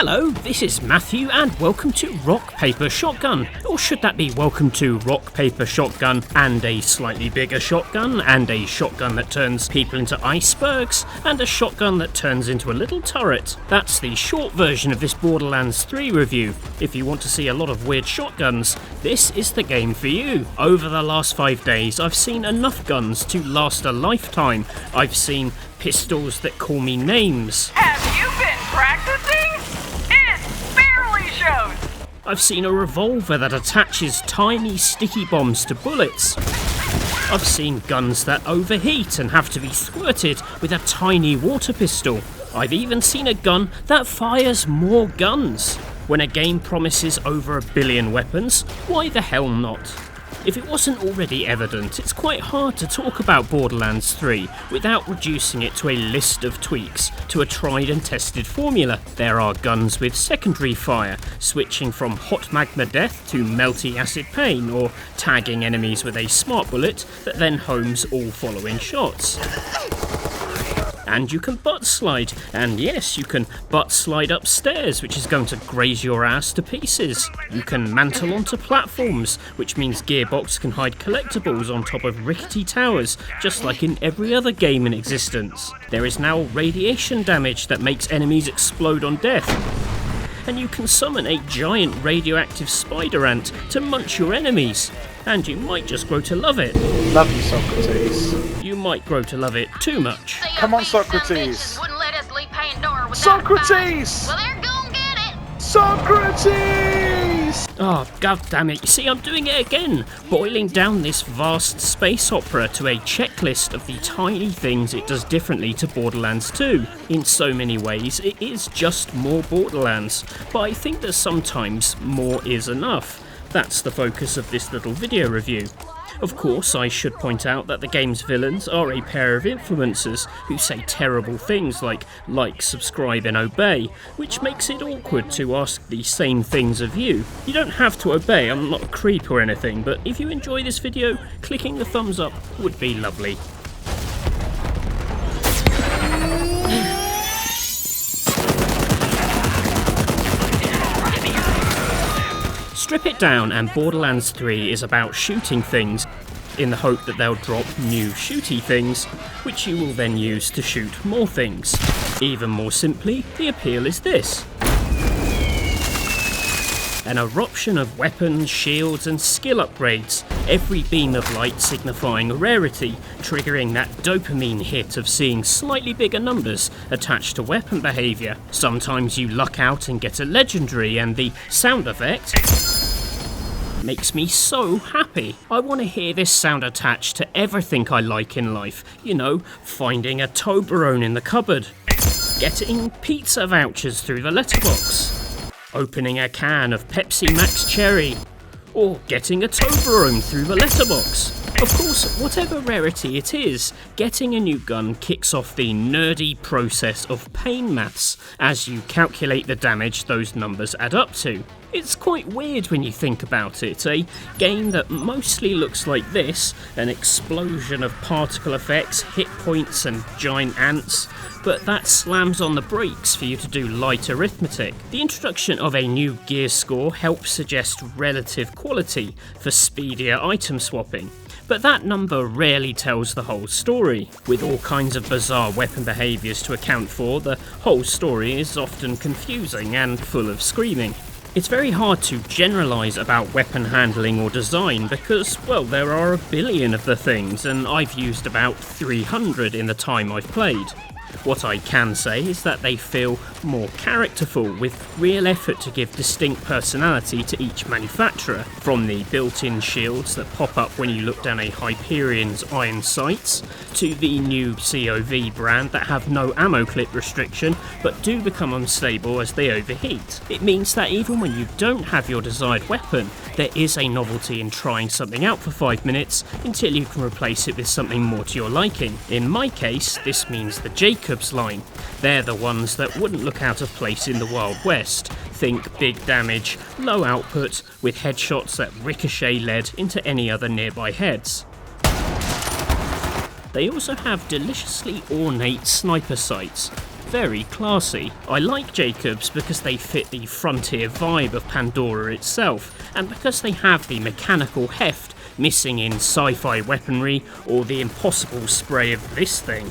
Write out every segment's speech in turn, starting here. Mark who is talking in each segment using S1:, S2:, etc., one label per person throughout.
S1: Hello, this is Matthew and welcome to Rock Paper Shotgun. Or should that be welcome to Rock Paper Shotgun and a slightly bigger shotgun and a shotgun that turns people into icebergs and a shotgun that turns into a little turret. That's the short version of this Borderlands 3 review. If you want to see a lot of weird shotguns, this is the game for you. Over the last 5 days I've seen enough guns to last a lifetime. I've seen pistols that call me names.
S2: Have you been practicing?
S1: I've seen a revolver that attaches tiny sticky bombs to bullets. I've seen guns that overheat and have to be squirted with a tiny water pistol. I've even seen a gun that fires more guns. When a game promises over 1 billion weapons, why the hell not? If it wasn't already evident, it's quite hard to talk about Borderlands 3 without reducing it to a list of tweaks to a tried and tested formula. There are guns with secondary fire, switching from hot magma death to melty acid pain, or tagging enemies with a smart bullet that then homes all following shots. And you can butt slide, and yes, you can butt slide upstairs, which is going to graze your ass to pieces. You can mantle onto platforms, which means Gearbox can hide collectibles on top of rickety towers, just like in every other game in existence. There is now radiation damage that makes enemies explode on death. And you can summon a giant radioactive spider ant to munch your enemies. And you might just grow to love it.
S3: Love you, Socrates.
S1: You might grow to love it too much.
S3: Come on, Socrates. Socrates!
S2: Well, they're gonna get it.
S3: Socrates!
S1: Oh, god damn it. You see, I'm doing it again. Boiling down this vast space opera to a checklist of the tiny things it does differently to Borderlands 2. In so many ways, it is just more Borderlands. But I think that sometimes more is enough. That's the focus of this little video review. Of course, I should point out that the game's villains are a pair of influencers who say terrible things like, subscribe and obey, which makes it awkward to ask the same things of you. You don't have to obey, I'm not a creep or anything, but if you enjoy this video, clicking the thumbs up would be lovely. Strip it down and Borderlands 3 is about shooting things in the hope that they'll drop new shooty things, which you will then use to shoot more things. Even more simply, the appeal is this. An eruption of weapons, shields and skill upgrades, every beam of light signifying a rarity, triggering that dopamine hit of seeing slightly bigger numbers attached to weapon behaviour. Sometimes you luck out and get a legendary, and the sound effect makes me so happy. I want to hear this sound attached to everything I like in life. You know, finding a Toblerone in the cupboard, getting pizza vouchers through the letterbox, opening a can of Pepsi Max Cherry, or getting a Toblerone through the letterbox. Of course, whatever rarity it is, getting a new gun kicks off the nerdy process of pain maths as you calculate the damage those numbers add up to. It's quite weird when you think about it, a game that mostly looks like this, an explosion of particle effects, hit points and giant ants, but that slams on the brakes for you to do light arithmetic. The introduction of a new gear score helps suggest relative quality for speedier item swapping, but that number rarely tells the whole story. With all kinds of bizarre weapon behaviours to account for, the whole story is often confusing and full of screaming. It's very hard to generalise about weapon handling or design because, well, there are 1 billion of the things and I've used about 300 in the time I've played. What I can say is that they feel more characterful, with real effort to give distinct personality to each manufacturer, from the built-in shields that pop up when you look down a Hyperion's iron sights, to the new COV brand that have no ammo clip restriction but do become unstable as they overheat. It means that even when you don't have your desired weapon, there is a novelty in trying something out for 5 minutes until you can replace it with something more to your liking. In my case, this means the Jakobs line. They're the ones that wouldn't look out of place in the Wild West. Think big damage, low output, with headshots that ricochet lead into any other nearby heads. They also have deliciously ornate sniper sights, very classy. I like Jakobs because they fit the frontier vibe of Pandora itself, and because they have the mechanical heft missing in sci-fi weaponry or the impossible spray of this thing.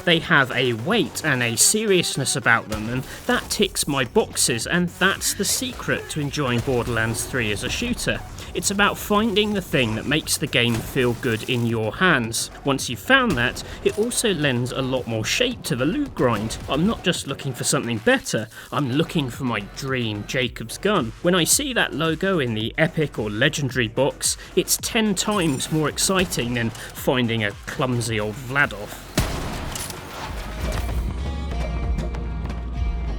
S1: They have a weight and a seriousness about them, and that ticks my boxes, and that's the secret to enjoying Borderlands 3 as a shooter. It's about finding the thing that makes the game feel good in your hands. Once you've found that, it also lends a lot more shape to the loot grind. I'm not just looking for something better, I'm looking for my dream Jakobs gun. When I see that logo in the epic or legendary box, it's 10 times more exciting than finding a clumsy old Vladov.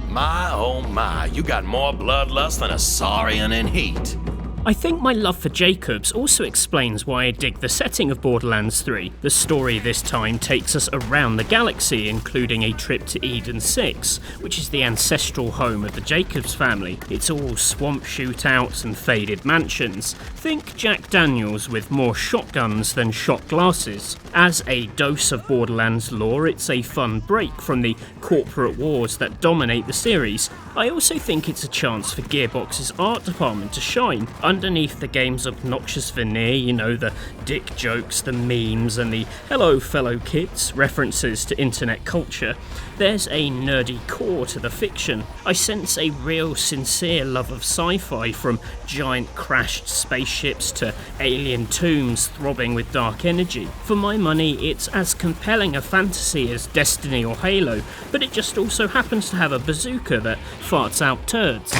S4: My oh my, you got more bloodlust than a saurian in heat.
S1: I think my love for Jakobs also explains why I dig the setting of Borderlands 3. The story this time takes us around the galaxy, including a trip to Eden 6, which is the ancestral home of the Jakobs family. It's all swamp shootouts and faded mansions. Think Jack Daniels with more shotguns than shot glasses. As a dose of Borderlands lore, it's a fun break from the corporate wars that dominate the series. I also think it's a chance for Gearbox's art department to shine. Underneath the game's obnoxious veneer, you know, the dick jokes, the memes, and the hello fellow kids references to internet culture, there's a nerdy core to the fiction. I sense a real sincere love of sci-fi, from giant crashed spaceships to alien tombs throbbing with dark energy. For my money, it's as compelling a fantasy as Destiny or Halo, but it just also happens to have a bazooka that farts out turds.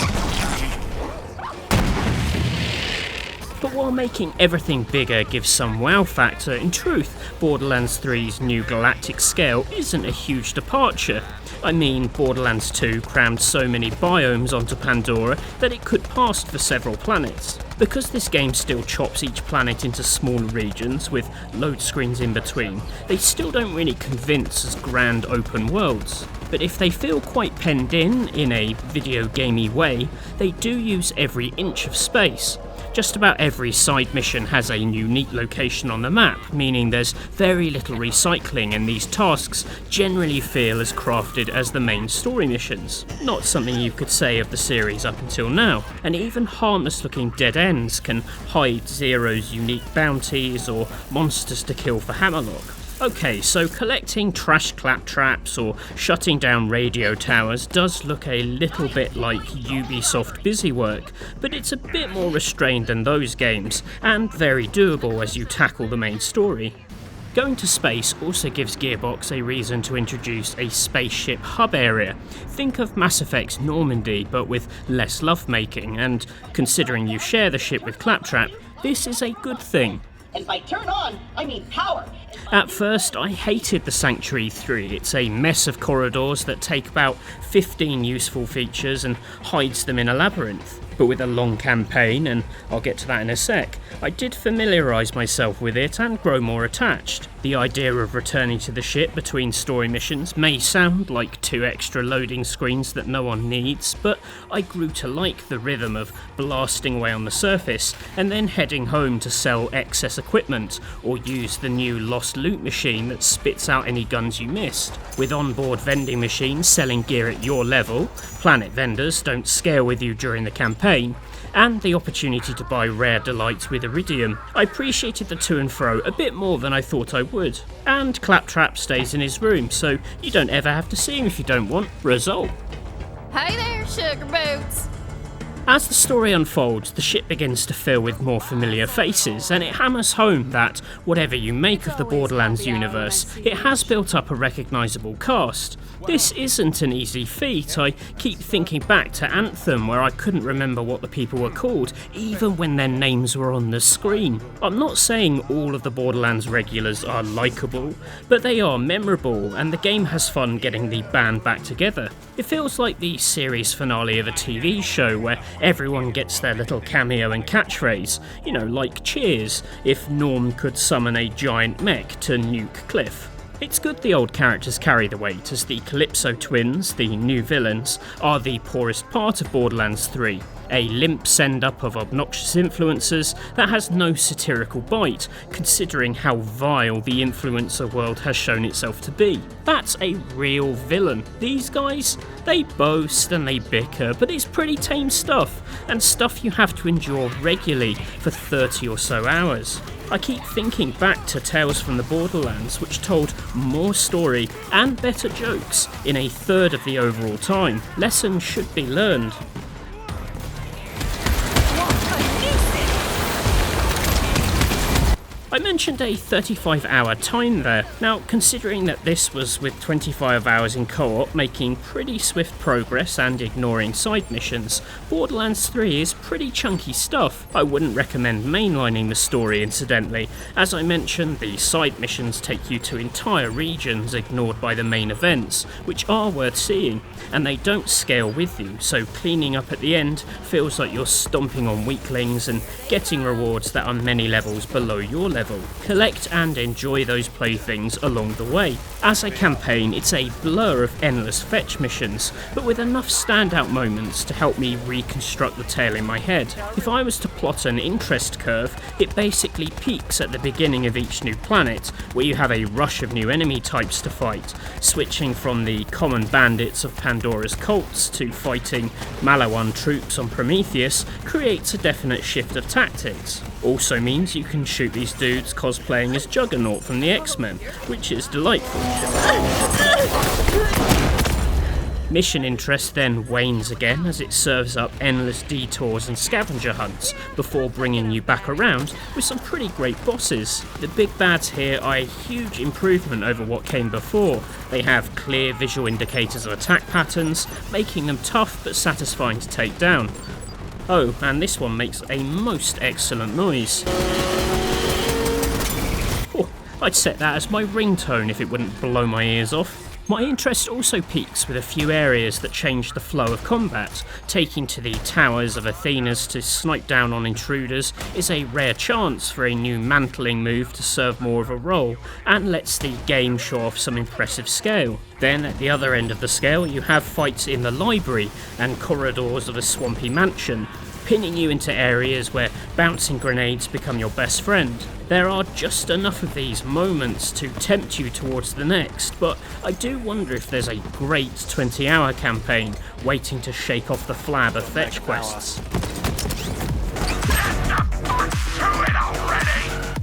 S1: But while making everything bigger gives some wow factor, in truth, Borderlands 3's new Galactic scale isn't a huge departure. I mean, Borderlands 2 crammed so many biomes onto Pandora that it could pass for several planets. Because this game still chops each planet into smaller regions with load screens in between, they still don't really convince as grand open worlds. But if they feel quite penned in a video gamey way, they do use every inch of space. Just about every side mission has a unique location on the map, meaning there's very little recycling, and these tasks generally feel as crafted as the main story missions. Not something you could say of the series up until now, and even harmless looking dead ends can hide Zero's unique bounties or monsters to kill for Hammerlock. Okay, so collecting trash claptraps or shutting down radio towers does look a little bit like Ubisoft busywork, but it's a bit more restrained than those games, and very doable as you tackle the main story. Going to space also gives Gearbox a reason to introduce a spaceship hub area. Think of Mass Effect's Normandy, but with less lovemaking, and considering you share the ship with Claptrap, this is a good thing.
S5: And by turn on, I mean power.
S1: At first, I hated the Sanctuary 3. It's a mess of corridors that take about 15 useful features and hides them in a labyrinth. But with a long campaign, and I'll get to that in a sec, I did familiarise myself with it and grow more attached. The idea of returning to the ship between story missions may sound like 2 extra loading screens that no one needs, but I grew to like the rhythm of blasting away on the surface and then heading home to sell excess equipment or use the new lost loot machine that spits out any guns you missed. With onboard vending machines selling gear at your level, planet vendors don't scale with you during the campaign, and the opportunity to buy rare delights with Iridium, I appreciated the to and fro a bit more than I thought I would. And Claptrap stays in his room, so you don't ever have to see him if you don't want. Result.
S6: Hey there, sugar boots.
S1: As the story unfolds, the ship begins to fill with more familiar faces, and it hammers home that, whatever you make of the Borderlands universe, it has built up a recognisable cast. This isn't an easy feat. I keep thinking back to Anthem, where I couldn't remember what the people were called, even when their names were on the screen. I'm not saying all of the Borderlands regulars are likeable, but they are memorable, and the game has fun getting the band back together. It feels like the series finale of a TV show where everyone gets their little cameo and catchphrase, you know, like Cheers, if Norm could summon a giant mech to nuke Cliff. It's good the old characters carry the weight, as the Calypso twins, the new villains, are the poorest part of Borderlands 3. A limp send-up of obnoxious influencers that has no satirical bite, considering how vile the influencer world has shown itself to be. That's a real villain. These guys, they boast and they bicker, but it's pretty tame stuff, and stuff you have to endure regularly for 30 or so hours. I keep thinking back to Tales from the Borderlands, which told more story and better jokes in a third of the overall time. Lessons should be learned. I mentioned a 35-hour time there. Now, considering that this was with 25 hours in co-op, making pretty swift progress and ignoring side missions, Borderlands 3 is pretty chunky stuff. I wouldn't recommend mainlining the story, incidentally. As I mentioned, the side missions take you to entire regions ignored by the main events, which are worth seeing, and they don't scale with you, so cleaning up at the end feels like you're stomping on weaklings and getting rewards that are many levels below your level. Collect and enjoy those playthings along the way. As a campaign, it's a blur of endless fetch missions, but with enough standout moments to help me reconstruct the tale in my head. If I was to plot an interest curve, it basically peaks at the beginning of each new planet, where you have a rush of new enemy types to fight. Switching from the common bandits of Pandora's cults to fighting Malawan troops on Prometheus creates a definite shift of tactics. Also means you can shoot these dudes cosplaying as Juggernaut from the X-Men, which is delightful. Mission interest then wanes again as it serves up endless detours and scavenger hunts before bringing you back around with some pretty great bosses. The big bads here are a huge improvement over what came before. They have clear visual indicators of attack patterns, making them tough but satisfying to take down. Oh, and this one makes a most excellent noise. Oh, I'd set that as my ringtone if it wouldn't blow my ears off. My interest also peaks with a few areas that change the flow of combat. Taking to the towers of Athena's to snipe down on intruders is a rare chance for a new mantling move to serve more of a role, and lets the game show off some impressive scale. Then at the other end of the scale you have fights in the library and corridors of a swampy mansion, pinning you into areas where bouncing grenades become your best friend. There are just enough of these moments to tempt you towards the next, but I do wonder if there's a great 20-hour campaign waiting to shake off the Flab of fetch quests.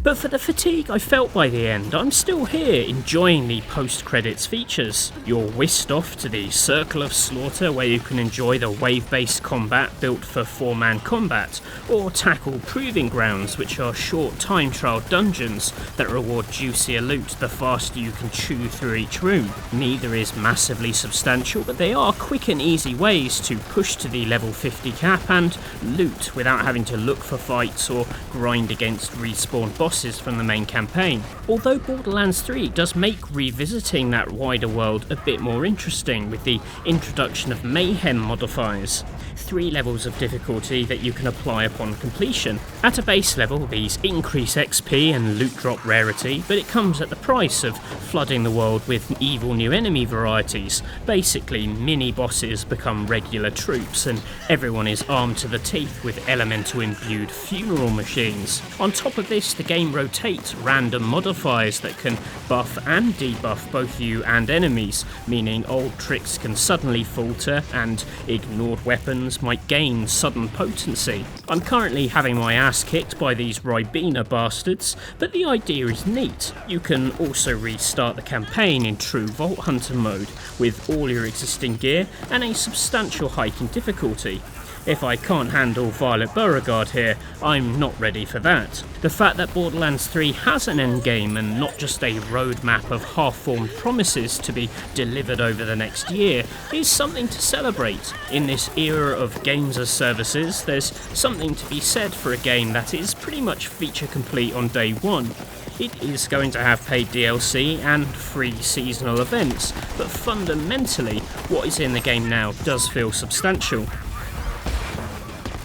S1: But for the fatigue I felt by the end, I'm still here enjoying the post-credits features. You're whisked off to the Circle of Slaughter where you can enjoy the wave-based combat built for 4-man combat, or tackle Proving Grounds, which are short time trial dungeons that reward juicier loot the faster you can chew through each room. Neither is massively substantial, but they are quick and easy ways to push to the level 50 cap and loot without having to look for fights or grind against respawn bosses from the main campaign. Although Borderlands 3 does make revisiting that wider world a bit more interesting with the introduction of mayhem modifiers. 3 levels of difficulty that you can apply upon completion. At a base level, these increase XP and loot drop rarity, but it comes at the price of flooding the world with evil new enemy varieties. Basically, mini-bosses become regular troops, and everyone is armed to the teeth with elemental-imbued funeral machines. On top of this, the game rotates random modifiers that can buff and debuff both you and enemies, meaning old tricks can suddenly falter, and ignored weapons might gain sudden potency. I'm currently having my ass kicked by these Ribena bastards, but the idea is neat. You can also restart the campaign in true Vault Hunter mode, with all your existing gear and a substantial hike in difficulty. If I can't handle Violet Beauregard here, I'm not ready for that. The fact that Borderlands 3 has an endgame and not just a roadmap of half-formed promises to be delivered over the next year is something to celebrate. In this era of games as services, there's something to be said for a game that is pretty much feature complete on day one. It is going to have paid DLC and free seasonal events, but fundamentally, what is in the game now does feel substantial.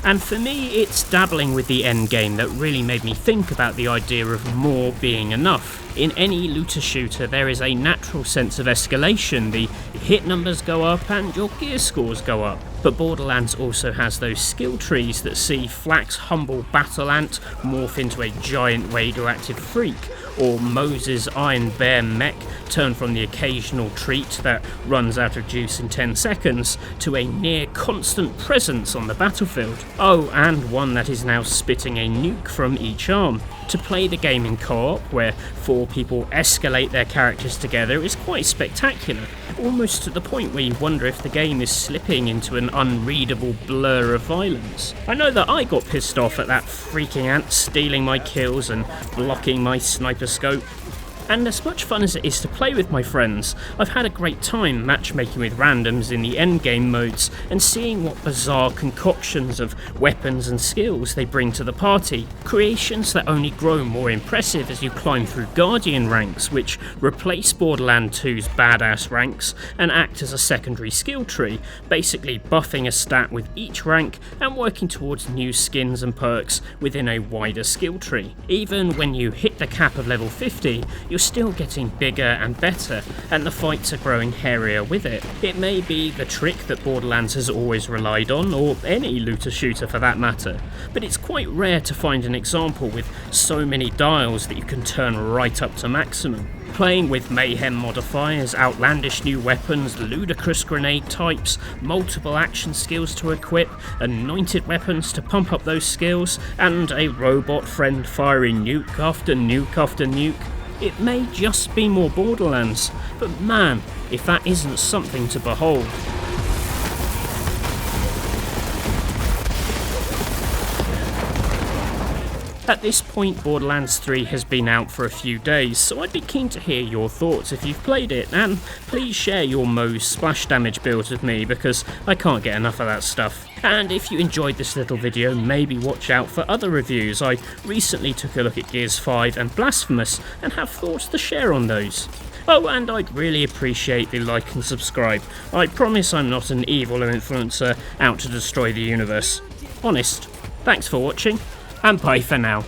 S1: And for me, it's dabbling with the endgame that really made me think about the idea of more being enough. In any looter shooter, there is a natural sense of escalation. The hit numbers go up and your gear scores go up. But Borderlands also has those skill trees that see Flack's humble battle ant morph into a giant radioactive freak, or Moses' Iron Bear mech turn from the occasional treat that runs out of juice in 10 seconds to a near constant presence on the battlefield. Oh, and one that is now spitting a nuke from each arm. To play the game in co-op, where 4 people escalate their characters together, is quite spectacular, almost to the point where you wonder if the game is slipping into an unreadable blur of violence. I know that I got pissed off at that freaking ant stealing my kills and blocking my sniper scope. And as much fun as it is to play with my friends, I've had a great time matchmaking with randoms in the endgame modes and seeing what bizarre concoctions of weapons and skills they bring to the party. Creations that only grow more impressive as you climb through Guardian ranks, which replace Borderlands 2's badass ranks and act as a secondary skill tree, basically buffing a stat with each rank and working towards new skins and perks within a wider skill tree. Even when you hit the cap of level 50, you're still getting bigger and better, and the fights are growing hairier with it. It may be the trick that Borderlands has always relied on, or any looter shooter for that matter, but it's quite rare to find an example with so many dials that you can turn right up to maximum. Playing with mayhem modifiers, outlandish new weapons, ludicrous grenade types, multiple action skills to equip, anointed weapons to pump up those skills, and a robot friend firing nuke after nuke after nuke. It may just be more Borderlands, but man, if that isn't something to behold. At this point, Borderlands 3 has been out for a few days, so I'd be keen to hear your thoughts if you've played it, and please share your Moe's splash damage build with me because I can't get enough of that stuff. And if you enjoyed this little video, maybe watch out for other reviews. I recently took a look at Gears 5 and Blasphemous and have thoughts to share on those. Oh, and I'd really appreciate the like and subscribe. I promise I'm not an evil influencer out to destroy the universe. Honest. Thanks for watching, and bye for now.